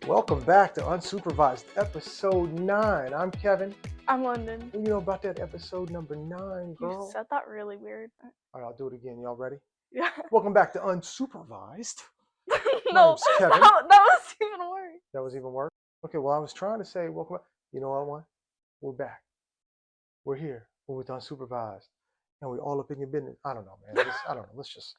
Welcome back to Unsupervised, episode 9. I'm Kevin. I'm London. What do you know about that episode number 9, girl? You said that really weird. All right, I'll do it again. Y'all ready? Yeah. Welcome back to Unsupervised. No, name's Kevin. that was even worse. That was even worse? Okay, well, I was trying to say welcome back. You know what? We're back. We're here. We're with Unsupervised. And we all up in your business. I don't know, man. I don't know. Let's just,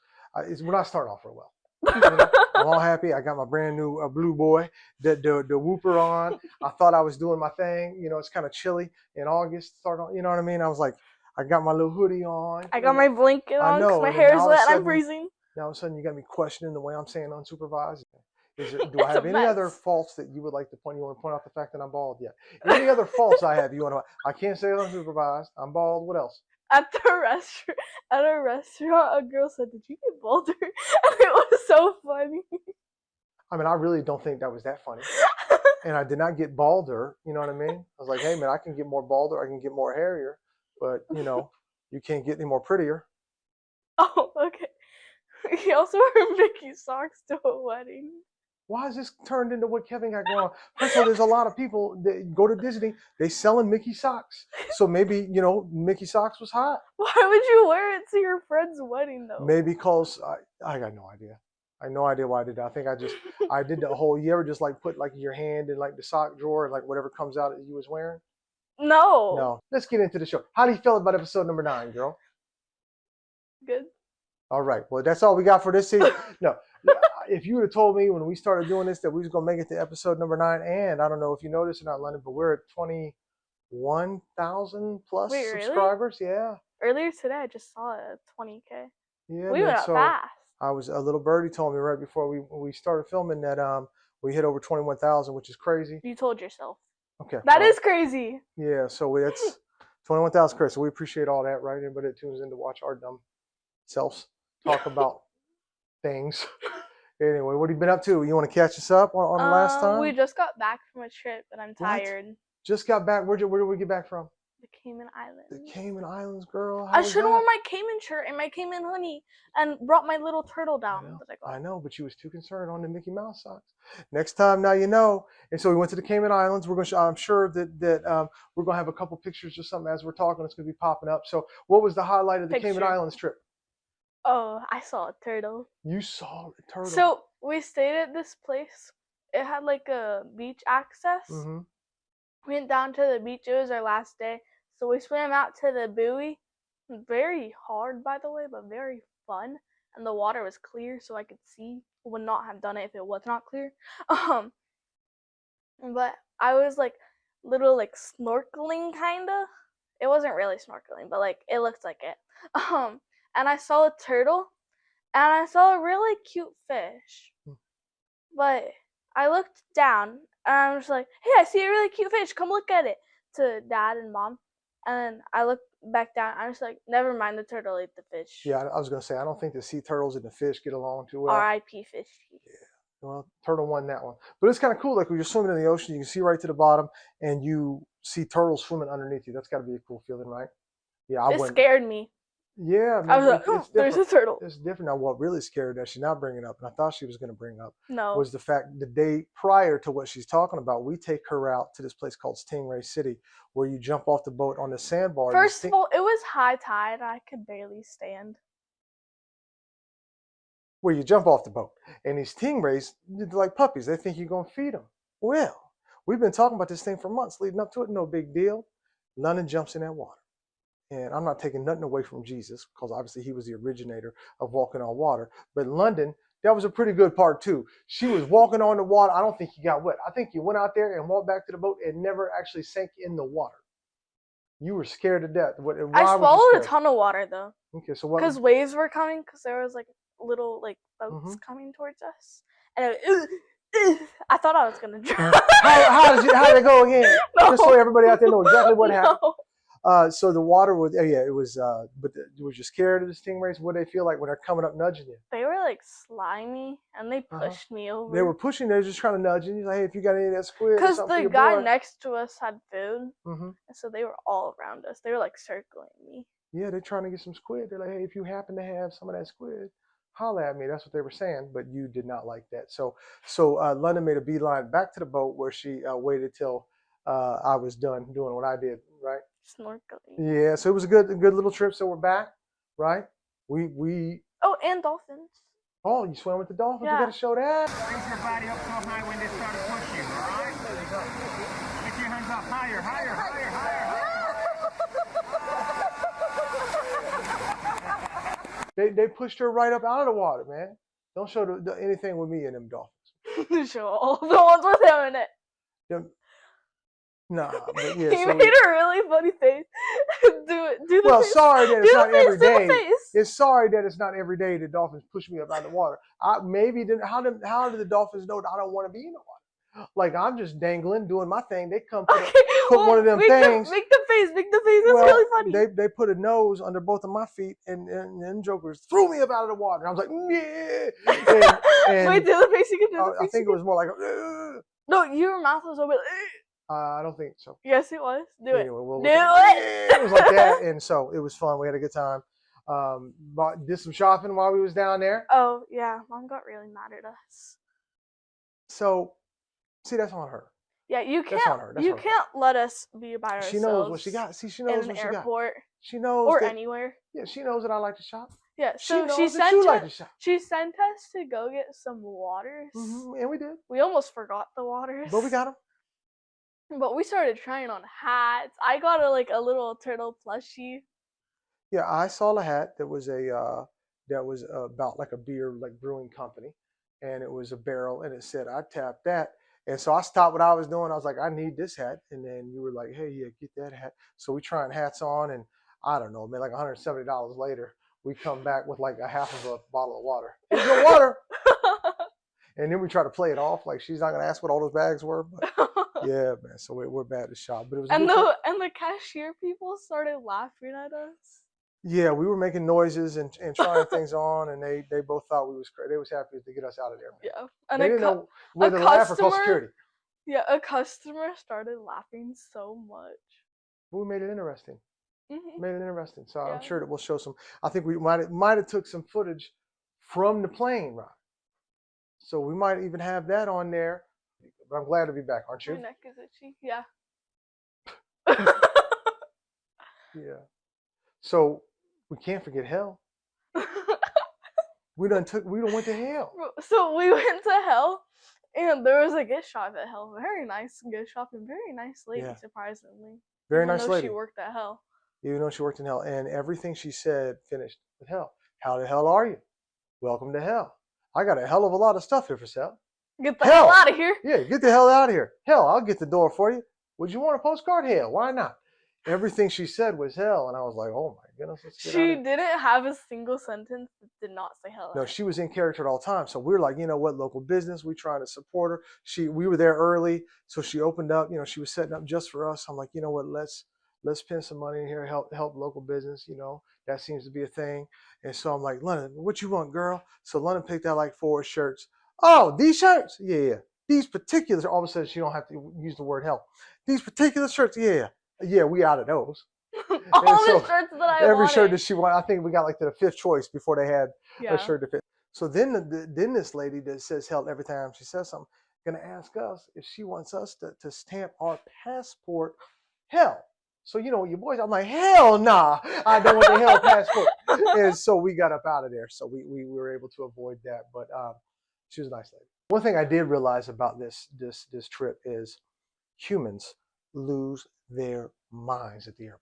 we're not starting off real well. You know, I'm all happy. I got my brand new blue boy, the whooper on. I thought I was doing my thing. You know, it's kind of chilly in August. You know what I mean? I was like, I got my little hoodie on. I got my blanket on because my hair is wet and I'm freezing. Now all of a sudden you got me questioning the way I'm saying unsupervised. Do I have any other faults that you would like to point? You want to point out the fact that I'm bald? Yeah. Any other faults I have? You want to? I can't say unsupervised. I'm bald. What else? At a restaurant, a girl said, "Did you get balder?" And it was so funny. I mean, I really don't think that was that funny. And I did not get balder. You know what I mean? I was like, hey man, I can get more balder. I can get more hairier, but you know, you can't get any more prettier. Oh, okay. He also wore Mickey socks to a wedding. Why is this turned into what Kevin got going on? First of all, there's a lot of people that go to Disney, they selling Mickey socks. So maybe, you know, Mickey socks was hot. Why would you wear it to your friend's wedding, though? Maybe because I got no idea. I have no idea why I did that. I think I did the whole, you ever just like put like your hand in like the sock drawer and like whatever comes out that you was wearing? No. No. Let's get into the show. How do you feel about episode number 9, girl? Good. All right. Well, that's all we got for this season. No. If you would have told me when we started doing this that we was going to make it to episode number 9, and I don't know if you know this or not, London, but we're at 21,000 plus subscribers. Really? Yeah. Earlier today, I just saw it at 20K. Yeah. We went up fast. A little birdie told me right before we started filming that we hit over 21,000, which is crazy. You told yourself. Okay. That is crazy. Yeah. So it's 21,000 crazy. So we appreciate all that, right? Everybody that tunes in to watch our dumb selves talk about things. Anyway, what have you been up to? You want to catch us up on the last time? We just got back from a trip, and I'm tired. What? Just got back? Where did we get back from? The Cayman Islands. The Cayman Islands, girl. I should have worn my Cayman shirt and my Cayman hoodie and brought my little turtle down. I know, but you was too concerned on the Mickey Mouse socks. Next time, now you know. And so we went to the Cayman Islands. I'm sure that we're gonna have a couple pictures or something as we're talking. It's gonna be popping up. So, what was the highlight of the Cayman Islands trip? Oh, I saw a turtle. You saw a turtle. So we stayed at this place. It had like a beach access. Mm-hmm. We went down to the beach. It was our last day. So we swam out to the buoy. Very hard, by the way, but very fun. And the water was clear, so I could see. I would not have done it if it was not clear. But I was like little like snorkeling kinda. It wasn't really snorkeling, but like it looked like it. And I saw a turtle, and I saw a really cute fish. But I looked down, and I was like, hey, I see a really cute fish. Come look at it. To Dad and Mom. And I looked back down. I was like, never mind, the turtle ate the fish. Yeah, I was going to say, I don't think the sea turtles and the fish get along too well. R.I.P. fish. Yeah. Well, turtle won that one. But it's kind of cool. Like when you're swimming in the ocean, you can see right to the bottom, and you see turtles swimming underneath you. That's got to be a cool feeling, right? Yeah, It scared me. Yeah, I was like, oh, there's a turtle. It's different. Now, what really scared her, she's not bringing up, and I thought she was going to bring up, no, was the fact the day prior to what she's talking about, we take her out to this place called Stingray City, where you jump off the boat on the sandbar. First of all, it was high tide. I could barely stand. Where you jump off the boat, and these stingrays, they're like puppies. They think you're going to feed them. Well, we've been talking about this thing for months leading up to it. No big deal. London jumps in that water. And I'm not taking nothing away from Jesus, because obviously he was the originator of walking on water. But London, that was a pretty good part too. She was walking on the water. I don't think you got wet. I think you went out there and walked back to the boat and never actually sank in the water. You were scared to death. I swallowed a ton of water though. Okay, so what? Because waves were coming, because there was like little like boats coming towards us. And I thought I was going to drown. How did it go again? No. Just so everybody out there knows exactly what happened. No. So the water was, it was, but was you scared of the stingrays? What did they feel like when they're coming up nudging you? They were like slimy, and they pushed me over. They were pushing, they were just trying to nudge you. Like, hey, if you got any of that squid. Because the guy next to us had food, and so they were all around us. They were like circling me. Yeah, they're trying to get some squid. They're like, hey, if you happen to have some of that squid, holla at me. That's what they were saying, but you did not like that. So London made a beeline back to the boat where she waited till I was done doing what I did, right? Snorkeling. Yeah, so it was a good little trip. So we're back, right? We Oh, and dolphins. Oh, you swam with the dolphins? Yeah. We got to show that. Raise your body up so high when they start to push you, all right? Lift your hands up higher, higher, higher, higher. They pushed her right up out of the water, man. Don't show anything with me and them dolphins. Show all the ones with him in it. Them, nah, but yeah. He so made a really funny face. Do the well, face. sorry that it's not every Do the day. face. It's sorry that it's not every day the dolphins push me up out of the water. Maybe didn't. How did the dolphins know that I don't want to be in the water? Like I'm just dangling, doing my thing. They come put one of them things. Make the face. Make the face. It's Well, really funny. They put a nose under both of my feet, and jokers threw me up out of the water. And I was like, yeah. And Wait, do the face you can do. I think it was more like, No, your mouth was open. I don't think so. Yes, it was. Do it. Anyway, Do it. It was like that, and so it was fun. We had a good time. Did some shopping while we was down there. Oh yeah, Mom got really mad at us. So, see, that's on her. Yeah, you That's can't. on her. That's You on her. can't let us be by ourselves. She knows what she got. See, she knows in what an she got. airport She knows or that, anywhere. Yeah, she knows that I like to shop. Yeah, She so knows she that sent you us. like to shop. She sent us to go get some waters. And we did, We almost forgot the waters. but we got them. But we started trying on hats. I got a little turtle plushie. Yeah, I saw a hat that was about like a beer brewing company, and it was a barrel, and it said I tapped that, and so I stopped what I was doing. I was like, I need this hat, and then you were like, hey, yeah, get that hat. So we trying hats on, and I don't know, man, like $170 later, we come back with like a half of a bottle of water. Here's your water, and then we try to play it off like she's not gonna ask what all those bags were, but yeah, man. So we're bad to shop, but it was a and good trip. the cashier people started laughing at us. Yeah, we were making noises and trying things on, and they both thought we was crazy. They was happy to get us out of there, man. Yeah, and They didn't know whether to laugh or call security. Yeah, a customer started laughing so much. But we made it interesting. Mm-hmm. Made it interesting. So Yeah. I'm sure that we'll show some. I think we might have took some footage from the plane ride. So we might even have that on there. But I'm glad to be back, aren't you? My neck is itchy. Yeah. Yeah. So we can't forget hell. We done went to hell. So we went to hell, and there was a gift shop at hell. Very nice gift shop and very nice lady, Yeah. surprisingly. Very Even nice though lady. She worked at hell. Even though she worked in hell, and everything she said finished with hell. How the hell are you? Welcome to hell. I got a hell of a lot of stuff here for sale. Get the hell out of here. Yeah, get the hell out of here. Hell, I'll get the door for you. Would you want a postcard? Hell, why not? Everything she said was hell, and I was like, oh my goodness. Let's get out of She here. didn't have a single sentence that did not say hell. No, she was in character at all times. So we were like, you know what, local business. We trying to support her. We were there early, so she opened up. You know, she was setting up just for us. I'm like, you know what, let's spend some money in here, help local business. You know, that seems to be a thing. And so I'm like, London, what you want, girl? So London picked out like 4 shirts. Oh, these shirts? Yeah. These particular, all of a sudden she don't have to use the word help. These particular shirts, yeah, we out of those. All the shirts that I every wanted. shirt that she wanted, I think we got like to the 5th choice before they had Yeah. a shirt to fit. So then this lady that says hell every time she says something, gonna ask us if she wants us to stamp our passport hell. So you know, your boys, I'm like, hell nah, I don't want the hell passport. And so we got up out of there. So we were able to avoid that. But she was a nice lady. One thing I did realize about this trip is humans lose their minds at the airport.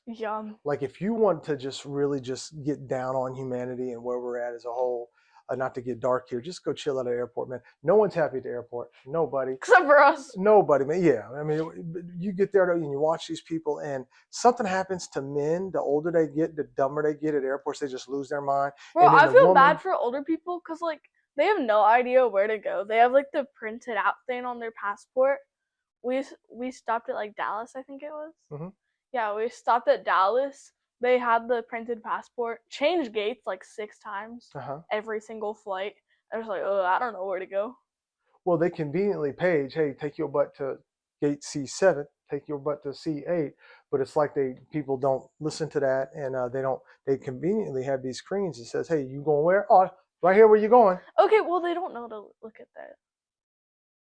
Yeah. Like if you want to just really just get down on humanity and where we're at as a whole, not to get dark here, just go chill at the airport, man. No one's happy at the airport. Nobody. Except for us. Nobody, man. Yeah. I mean, you get there and you watch these people and something happens to men. The older they get, the dumber they get at airports. They just lose their mind. Bro, And then I the feel woman- bad for older people because, like, they have no idea where to go. They have, like, the printed out thing on their passport. We stopped at, like, Dallas, I think it was. Mhm. Yeah, we stopped at Dallas. They had the printed passport. Changed gates, like, 6 times. Every single flight. I was like, oh, I don't know where to go. Well, they conveniently page, hey, take your butt to gate C7. take your butt to C8, but it's like people don't listen to that, and they conveniently have these screens that says, hey, you going where? Oh, right here where you going. Okay, well, they don't know to look at that.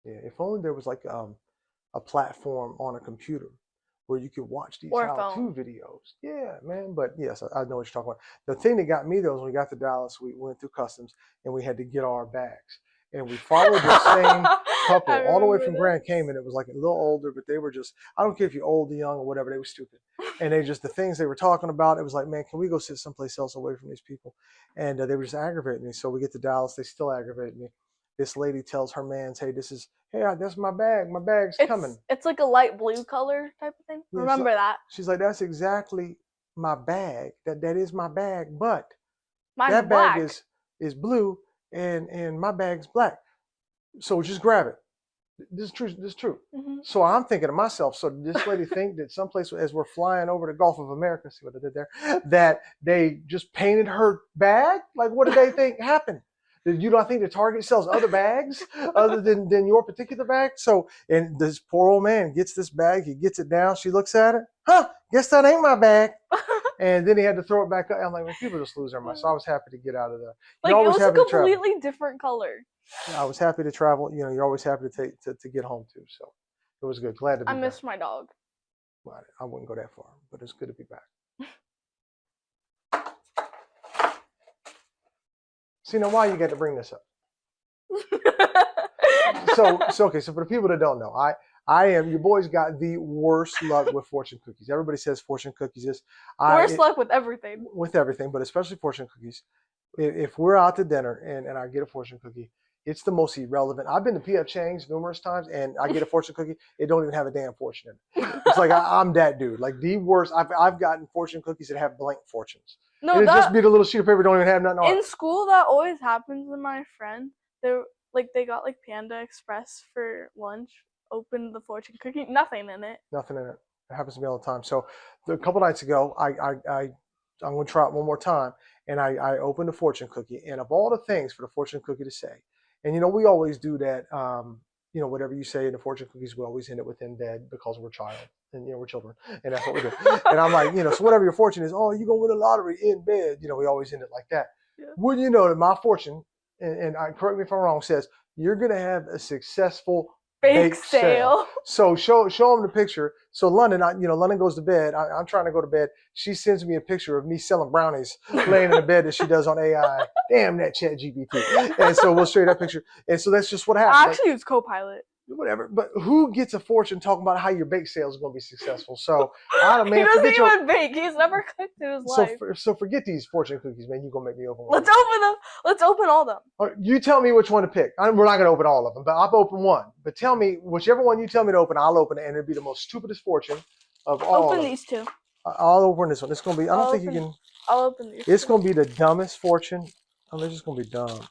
Yeah, if only there was like a platform on a computer where you could watch these Or a how-to phone. videos. Yeah, man. But yes, I know what you're talking about. The thing that got me though is when we got to Dallas, we went through customs and we had to get our bags. And we followed the same couple I all the way remember from Grand this. Cayman. It was like a little older, but they were just, I don't care if you're old or young or whatever, they were stupid. And they just, the things they were talking about, it was like, man, can we go sit someplace else away from these people? And they were just aggravating me. So we get to Dallas, they still aggravate me. This lady tells her man's, hey, that's my bag. My bag's coming. It's like a light blue color type of thing. Yeah, Remember that? She's like, that's exactly my bag. That is my bag, but Mine's that black. bag is blue and my bag's black. So just grab it. This is true. This is true. Mm-hmm. So I'm thinking to myself, so did this lady think that someplace as we're flying over the Gulf of America, see what I did there, that they just painted her bag? Like, what did they think happened? You don't think the Target sells other bags other than your particular bag? So, and this poor old man gets this bag, he gets it down, she looks at it, guess that ain't my bag. And then he had to throw it back up. I'm like, man, people just lose their mind. So I was happy to get out of there. Like, it was a completely different color. I was happy to travel. You know, you're always happy to get home too. So it was good. Glad to be back. I missed my dog. Well, I wouldn't go that far, but it's good to be back. See, now why you got to bring this up? So okay. So for the people that don't know, I am your boy's got the worst luck with fortune cookies. Everybody says fortune cookies is worst luck with everything. With everything, but especially fortune cookies. If we're out to dinner and I get a fortune cookie, it's the most irrelevant. I've been to P.F. Chang's numerous times, and I get a fortune cookie. It don't even have a damn fortune in it. It's like I'm that dude. Like the worst. I've gotten fortune cookies that have blank fortunes. No, it just be the little sheet of paper. Don't even have nothing on it. In school, that always happens. To my friend, they got like Panda Express for lunch. Opened the fortune cookie, nothing in it. Nothing in it. It happens to me all the time. So a couple nights ago, I'm going to try it one more time. And I opened a fortune cookie. And of all the things for the fortune cookie to say, and you know, we always do that, you know, whatever you say in the fortune cookies, we always end it within bed because we're child and, you know, we're children. And that's what we do. And I'm like, you know, so whatever your fortune is, oh, you're going to win a lottery in bed. You know, we always end it like that. Yeah. Wouldn't you know that my fortune, and correct me if I'm wrong, says you're going to have a successful bake sale. So show them the picture. So London, London goes to bed. I'm trying to go to bed. She sends me a picture of me selling brownies, laying in the bed that she does on AI. Damn that Chat GPT. And so we'll show you that picture. And so that's just what happens. I actually use Copilot. Whatever, but who gets a fortune talking about how your bake sale is going to be successful? So I don't, man, he doesn't even bake. He's never cooked in his life. So forget these fortune cookies, man. You're gonna make me open one. Let's open them. Let's open all of them. Right, you tell me which one to pick. We're not gonna open all of them, but I'll open one. But tell me whichever one you tell me to open, I'll open it, and it'll be the most stupidest fortune of all. Open these two. I'll open this one. It's gonna be. I don't think you can. I'll open these. It's gonna be the dumbest fortune. Oh, they're just gonna be dumb.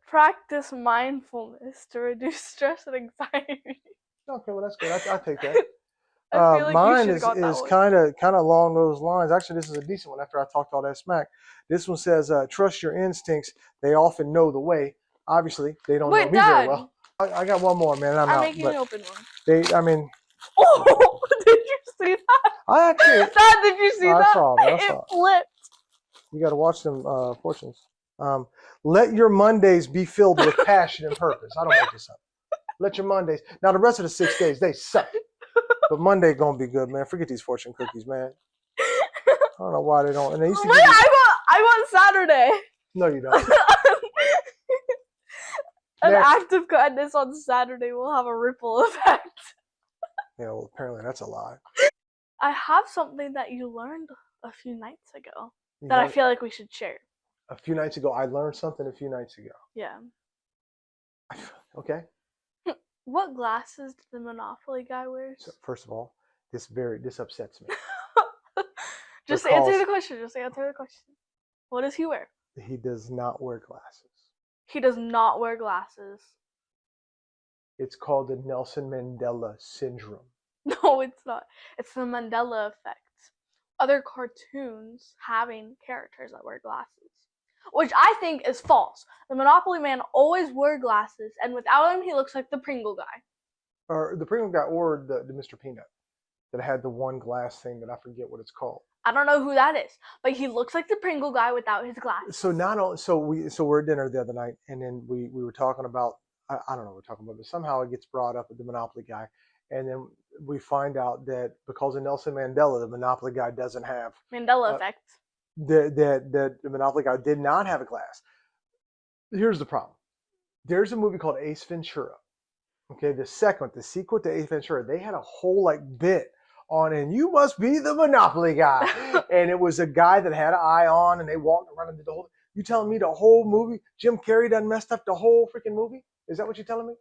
Practice mindfulness to reduce stress and anxiety. Okay, well that's good. I take that. I feel like mine is kind of along those lines. Actually, this is a decent one. After I talked all that smack, this one says, "Trust your instincts. They often know the way." Obviously, they don't know me very well. I got one more, man. I'm making you open one. Oh, did you see that? I actually. Dad, did you see that? I saw it. It flipped. You got to watch them fortunes. Let your Mondays be filled with passion and purpose. I don't make this up. Let your Mondays. Now the rest of the 6 days they suck, but Monday gonna be good, man. Forget these fortune cookies, man. I don't know why they don't. And they used to. Wait, I want Saturday. No, you don't. An act of kindness on Saturday will have a ripple effect. Yeah, well, apparently that's a lie. I have something that you learned a few nights ago that I feel like we should share. A few nights ago, I learned something a few nights ago. Yeah. Okay. What glasses did the Monopoly guy wear? So, first of all, this upsets me. Just answer the question. What does he wear? He does not wear glasses. He does not wear glasses. It's called the Nelson Mandela syndrome. No, it's not. It's the Mandela effect. Other cartoons having characters that wear glasses, which I think is false. The Monopoly man always wore glasses, and without him, he looks like the Pringle guy. Or the Pringle guy, or the Mr. Peanut. that had the one glass thing that I forget what it's called. I don't know who that is, but he looks like the Pringle guy without his glasses. So not only so we're at dinner the other night, and then we were talking about I don't know what we're talking about, but somehow it gets brought up with the Monopoly guy, and then we find out that because of Nelson Mandela, the Monopoly guy doesn't have Mandela effect. that the Monopoly guy did not have a glass. Here's the problem. There's a movie called Ace Ventura. Okay, the sequel to Ace Ventura, they had a whole like bit on, and you must be the Monopoly guy. And it was a guy that had an eye on, and they walked around and did the whole. You telling me the whole movie, Jim Carrey done messed up the whole freaking movie? Is that what you're telling me?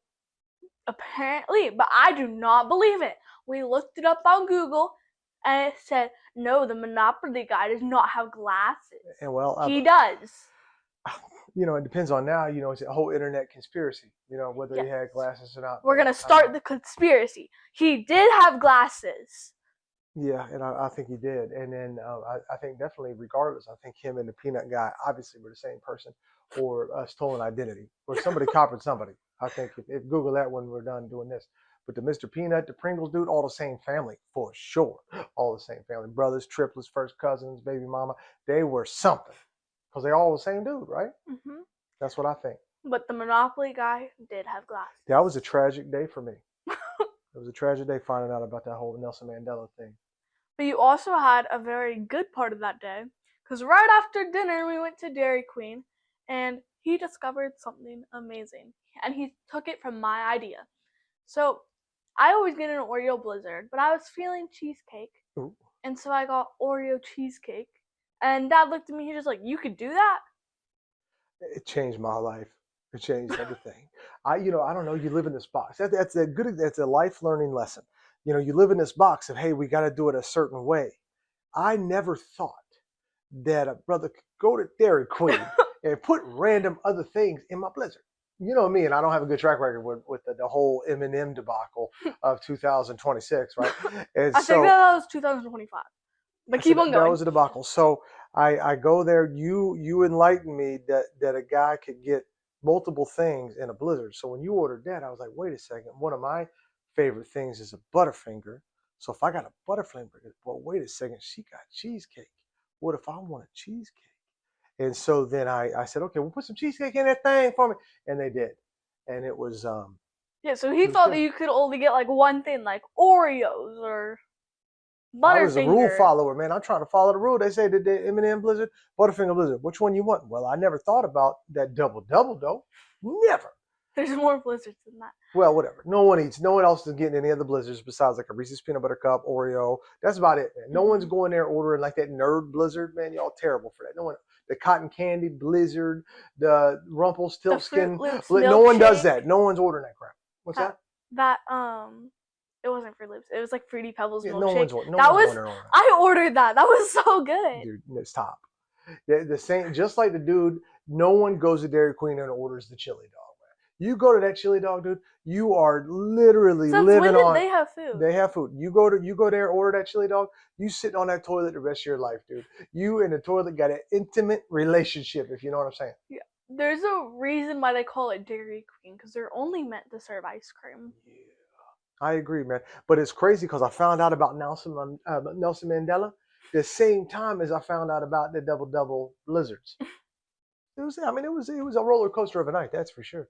Apparently, but I do not believe it. We looked it up on Google, and it said, no, the Monopoly guy does not have glasses. And well, He does. You know, it depends on now. You know, it's a whole internet conspiracy. You know, whether he Yes. had glasses or not. We're going to start the conspiracy. He did have glasses. Yeah, and I think he did. And then I think definitely, regardless, I think him and the peanut guy obviously were the same person, or a stolen identity, or somebody copied somebody. I think if Google that when we're done doing this. But the Mr. Peanut, the Pringles dude, all the same family for sure. All the same family, brothers, triplets, first cousins, baby mama. They were something because they all the same dude, right? Hmm. That's what I think. But the Monopoly guy did have glasses. That was a tragic day for me. It was a tragic day finding out about that whole Nelson Mandela thing. But you also had a very good part of that day, because right after dinner we went to Dairy Queen, and he discovered something amazing, and he took it from my idea. So I always get an Oreo Blizzard, but I was feeling cheesecake, Ooh. and so I got Oreo cheesecake, and Dad looked at me, he was just like, you could do that? It changed my life. It changed everything. I don't know. You live in this box. That's a life learning lesson. You know, you live in this box of, hey, we got to do it a certain way. I never thought that a brother could go to Dairy Queen and put random other things in my Blizzard. You know me, and I don't have a good track record with the whole M&M debacle of 2026, right? And I think that was 2025. But keep on going. That was a debacle. So I go there. You enlightened me that a guy could get multiple things in a Blizzard. So when you ordered that, I was like, wait a second. One of my favorite things is a Butterfinger. So if I got a Butterfinger, well, wait a second. She got cheesecake. What if I want a cheesecake? And so then I said, okay, we'll put some cheesecake in that thing for me. And they did. And it was yeah, so he thought that you could only get like one thing, like Oreos or Butterfinger. I was a rule follower, man. I'm trying to follow the rule. They say that the M&M Blizzard, Butterfinger Blizzard. Which one you want? Well, I never thought about that double though. Never. There's more Blizzards than that. Well, whatever. No one else is getting any other Blizzards besides like a Reese's Peanut Butter Cup, Oreo. That's about it, man. No one's going there ordering like that nerd Blizzard, man. Y'all terrible for that. No one. The cotton candy Blizzard, the Rumpelstiltskin. No one does that. No one's ordering that crap. What's that? It wasn't Fruit Loops. It was like Fruity Pebbles milkshake. No one's ordering that. I ordered that. That was so good. Dude, stop. The same, just like the dude. No one goes to Dairy Queen and orders the chili dog. You go to that chili dog, dude. You are literally living on. They have food. They have food. You go there, order that chili dog. You sit on that toilet the rest of your life, dude. You and the toilet got an intimate relationship, if you know what I'm saying. Yeah. There's a reason why they call it Dairy Queen, because they're only meant to serve ice cream. Yeah, I agree, man. But it's crazy because I found out about Nelson Mandela the same time as I found out about the double Blizzards. It was a roller coaster of a night, that's for sure.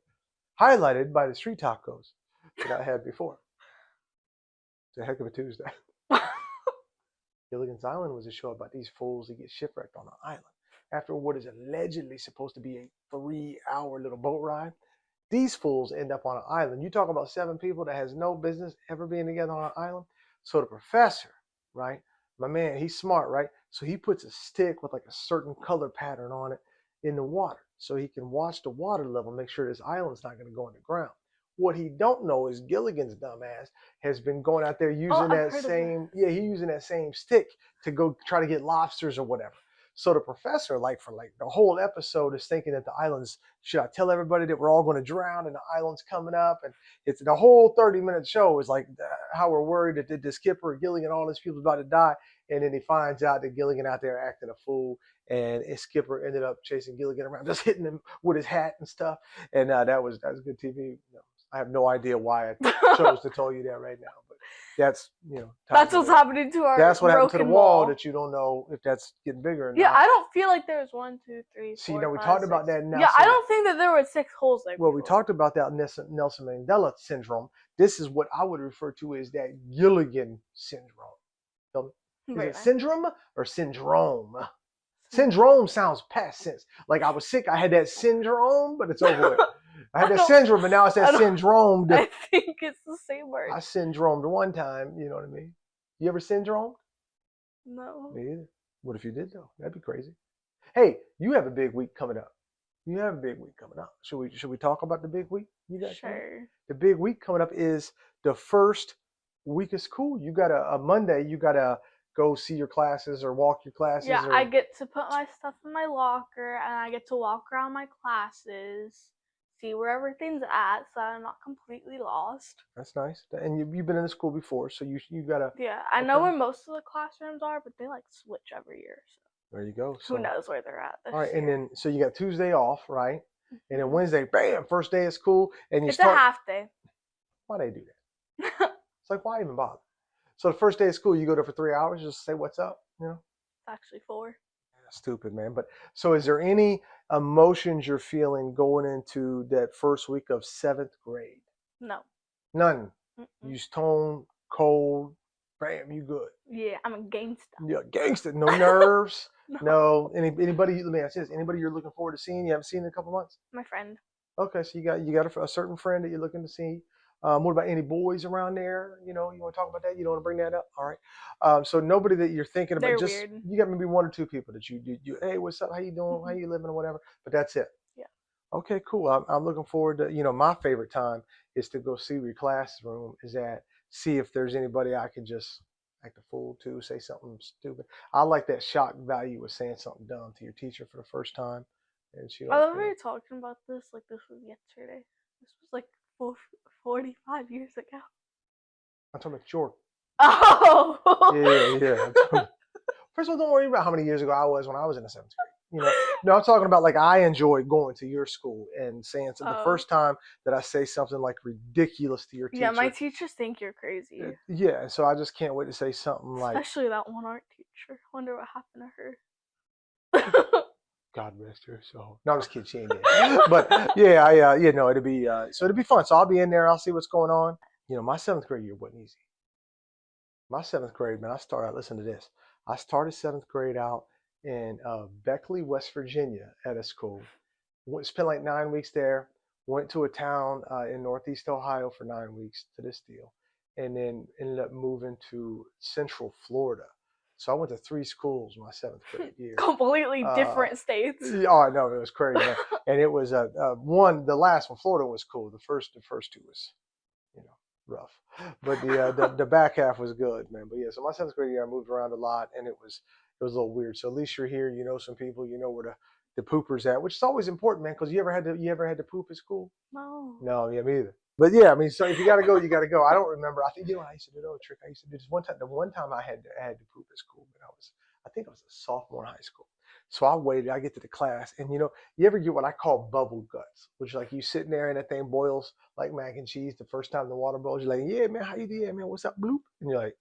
Highlighted by the street tacos that I had before. It's a heck of a Tuesday. Gilligan's Island was a show about these fools that get shipwrecked on an island after what is allegedly supposed to be a 3-hour little boat ride. These fools end up on an island. You talk about 7 people that has no business ever being together on an island. So the professor, right? My man, he's smart, right? So he puts a stick with like a certain color pattern on it in the water so he can watch the water level, make sure this island's not going to go underground. What he don't know is Gilligan's dumbass has been going out there using using that same stick to go try to get lobsters or whatever. So the professor, for the whole episode, is thinking that the islands, should I tell everybody that we're all going to drown and the island's coming up? And it's the whole 30-minute show is like how we're worried that the skipper, Gilligan, all these people about to die. And then he finds out that Gilligan out there acting a fool, and his skipper ended up chasing Gilligan around, just hitting him with his hat and stuff. And that was good TV. I have no idea why I chose to tell you that right now. But that's That's what's happening to our That's what happened to the broken wall that you don't know if that's getting bigger or Yeah, not. I don't feel like there's 1, 2, 3, See, 4, now we 5, talked about 6. that. Now, Yeah, I don't think that there were 6 holes there. Well, we before. talked about that Nelson Mandela syndrome. This is what I would refer to as that Gilligan syndrome. Is it syndrome or syndrome? Syndrome sounds past tense. Like I was sick, I had that syndrome, but it's over with. I had that syndrome, but now it's that syndrome. I think it's the same word. I syndromed one time, you know what I mean? You ever syndromed? No. Me either. What if you did though? That'd be crazy. Hey, you have a big week coming up. You have a big week coming up. Should we talk about the big week? You got sure. The big week coming up is the first week of school. You got a Monday. You got to go see your classes or walk your classes. Yeah, I get to put my stuff in my locker and I get to walk around my classes, see where everything's at, so I'm not completely lost. That's nice. And you've been in the school before, so you got to. Yeah, I know where most of the classrooms are, but they like switch every year. So. There you go. Who knows where they're at this All right, year. and then so you got Tuesday off, right? And then Wednesday, bam, first day of school, and it's a half day. Why they do that? It's like, why even bother? So the first day of school, you go there for 3 hours, just say what's up, It's actually 4. Stupid, man. But so is there any emotions you're feeling going into that first week of 7th grade? No. None. You stone cold, bam, you good. Yeah, I'm a gangster. Yeah, gangster. No nerves. No. Anybody? Let me ask you this: anybody you're looking forward to seeing? You haven't seen in a couple months? My friend. Okay, so you got a certain friend that you're looking to see. What about any boys around there? You want to talk about that? You don't want to bring that up? All right. So nobody that you're thinking about. They're just weird. You got maybe 1 or 2 people that you hey, what's up? How you doing? How you living or whatever? But that's it. Yeah. Okay, cool. I'm looking forward to my favorite time is to go see your classroom. Is that see if there's anybody I can just act a fool to, say something stupid. I like that shock value of saying something dumb to your teacher for the first time. And she I love how you're talking about this like this was yesterday. This was like 45 years ago. I'm talking about your. Oh. Yeah. First of all, don't worry about how many years ago I was when I was in the 7th grade. No, I'm talking about like I enjoyed going to your school and saying the first time that I say something like ridiculous to your teacher. Yeah, my teachers think you're crazy. Yeah, so I just can't wait to say something like. Especially that one art teacher. Wonder what happened to her. God rest her soul. No, I'm just kidding. She ain't dead. But yeah, it'll be so it'll be fun. So I'll be in there. I'll see what's going on. My 7th grade year wasn't easy. My 7th grade, man, I started. Listen to this. I started 7th grade out in Beckley, West Virginia, at a school. Spent like 9 weeks there. Went to a town in Northeast Ohio for 9 weeks to this deal, and then ended up moving to Central Florida. So I went to 3 schools my 7th grade year. Completely different states. Oh, I know, it was crazy, man. And it was the last one, Florida was cool. The first 2 was, rough. But the back half was good, man. But yeah, so my 7th grade year, I moved around a lot, and it was a little weird. So at least you're here, you know some people, you know where the poopers at, which is always important, man. Because you ever had to poop at school? No. No, yeah, me either. But yeah, I mean, so if you gotta go, you gotta go. I don't remember. I think I used to do a trick. I used to do this one time. The one time I had to poop at school, but I think I was a sophomore in high school. So I waited. I get to the class, and you ever get what I call bubble guts, which like you sitting there and that thing boils like mac and cheese. The first time the water boils, you're like, yeah, man, how you do? Yeah, man, what's up, bloop? And you're like,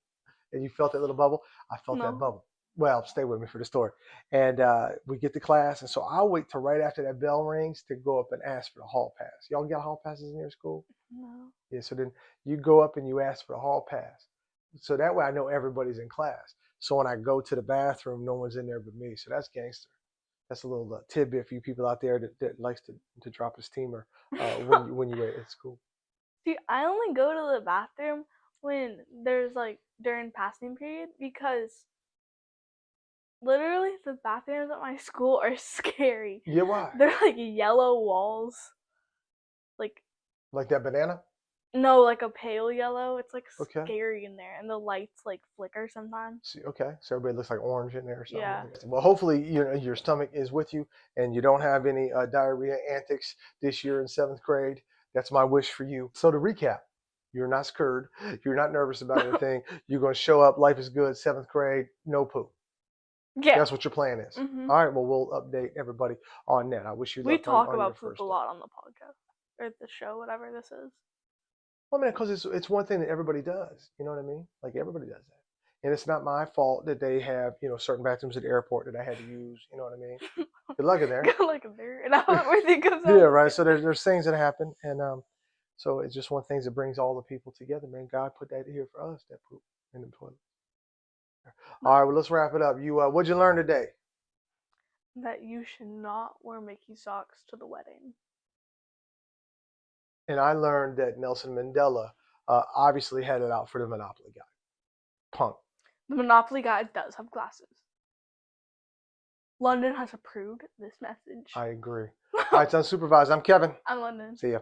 and you felt that little bubble. I felt that bubble. Well, stay with me for the story. And we get to class, and so I'll wait till right after that bell rings to go up and ask for the hall pass. Y'all got hall passes in your school? No. Yeah, so then you go up and you ask for the hall pass. So that way I know everybody's in class. So when I go to the bathroom, no one's in there but me. So that's gangster. That's a little tidbit for you people out there that likes to drop a steamer when you're at school. See, I only go to the bathroom when there's like during passing period because literally the bathrooms at my school are scary. Yeah, why? They're like yellow walls. Like that banana? No, like a pale yellow. It's like Okay. scary in there, and the lights like flicker sometimes. See, okay, so everybody looks like orange in there or something. Yeah. Well, hopefully your stomach is with you, and you don't have any diarrhea antics this year in 7th grade. That's my wish for you. So to recap, you're not scared. You're not nervous about anything. You're going to show up. Life is good. 7th grade, no poop. Yeah. That's what your plan is. Mm-hmm. All right. Well, we'll update everybody on that. I wish you luck. We talk on about your poop first a lot on the podcast or the show, whatever this is. Well, I mean, because it's one thing that everybody does. You know what I mean? Like everybody does that. And it's not my fault that they have, certain bathrooms at the airport that I had to use. You know what I mean? Good luck in there. Good luck in there. And I don't know where they goes Yeah, right. So there's things that happen, and so it's just one thing that brings all the people together, man. God put that here for us, that poop in the toilet. All right, well, let's wrap it up. What'd you learn today? That you should not wear Mickey socks to the wedding. And I learned that Nelson Mandela obviously had it out for the Monopoly guy. Punk. The Monopoly guy does have glasses. London has approved this message. I agree. All right, it's unsupervised. I'm Kevin. I'm London. See ya.